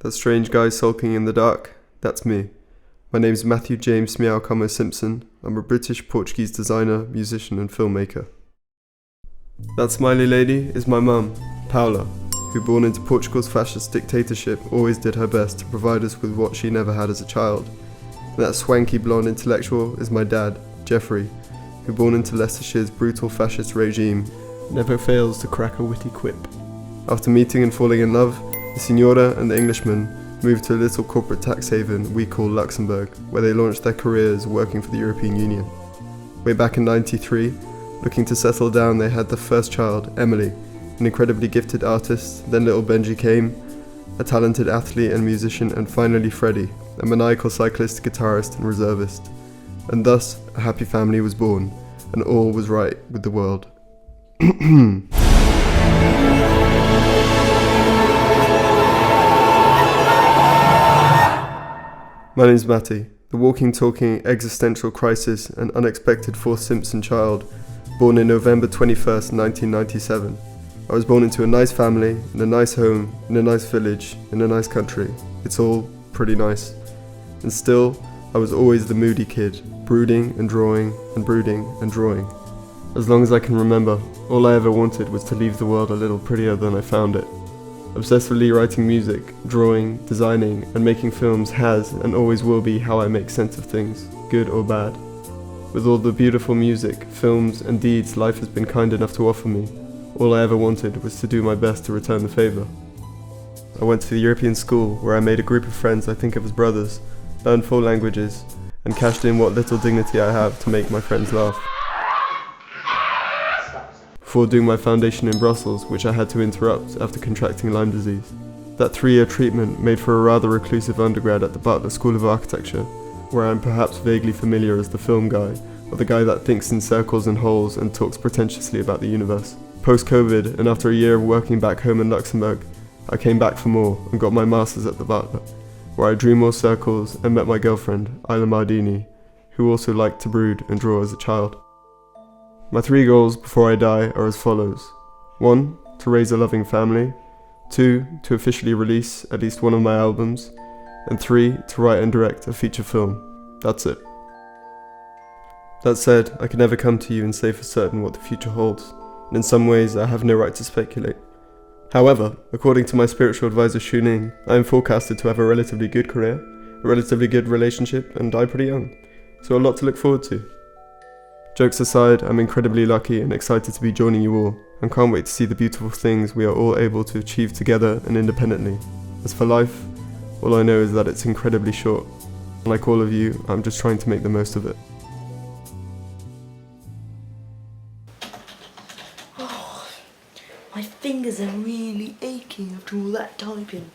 That strange guy sulking in the dark? That's me. My name's Matthew James Meow Simpson. I'm a British Portuguese designer, musician and filmmaker. That smiley lady is my mum, Paula, who, born into Portugal's fascist dictatorship, always did her best to provide us with what she never had as a child. And that swanky blonde intellectual is my dad, Jeffrey, who, born into Leicestershire's brutal fascist regime, never fails to crack a witty quip. After meeting and falling in love, the Signora and the Englishman moved to a little corporate tax haven we call Luxembourg, where they launched their careers working for the European Union. Way back in '93, looking to settle down, they had their first child, Emily, an incredibly gifted artist. Then little Benji came, a talented athlete and musician, and finally Freddie, a maniacal cyclist, guitarist and reservist. And thus, a happy family was born, and all was right with the world. My name's Matty, the walking, talking, existential crisis and unexpected fourth Simpson child, born in November 21st, 1997. I was born into a nice family, in a nice home, in a nice village, in a nice country. It's all pretty nice. And still, I was always the moody kid, brooding and drawing and brooding and drawing. As long as I can remember, all I ever wanted was to leave the world a little prettier than I found it. Obsessively writing music, drawing, designing, and making films has and always will be how I make sense of things, good or bad. With all the beautiful music, films, and deeds life has been kind enough to offer me, all I ever wanted was to do my best to return the favour. I went to the European school where I made a group of friends I think of as brothers, learned 4 languages, and cashed in what little dignity I have to make my friends laugh. Before doing my foundation in Brussels, which I had to interrupt after contracting Lyme disease. That 3-year treatment made for a rather reclusive undergrad at the Butler School of Architecture, where I am perhaps vaguely familiar as the film guy, or the guy that thinks in circles and holes and talks pretentiously about the universe. Post-COVID, and after a year of working back home in Luxembourg, I came back for more and got my master's at the Butler, where I drew more circles and met my girlfriend, Isla Mardini, who also liked to brood and draw as a child. My 3 goals before I die are as follows. 1. To raise a loving family. 2. To officially release at least one of my albums. And 3. To write and direct a feature film. That's it. That said, I can never come to you and say for certain what the future holds, and in some ways I have no right to speculate. However, according to my spiritual advisor Shu Ning, I am forecasted to have a relatively good career, a relatively good relationship, and die pretty young, so a lot to look forward to. Jokes aside, I'm incredibly lucky and excited to be joining you all, and can't wait to see the beautiful things we are all able to achieve together and independently. As for life, all I know is that it's incredibly short, and like all of you, I'm just trying to make the most of it. My fingers are really aching after all that typing.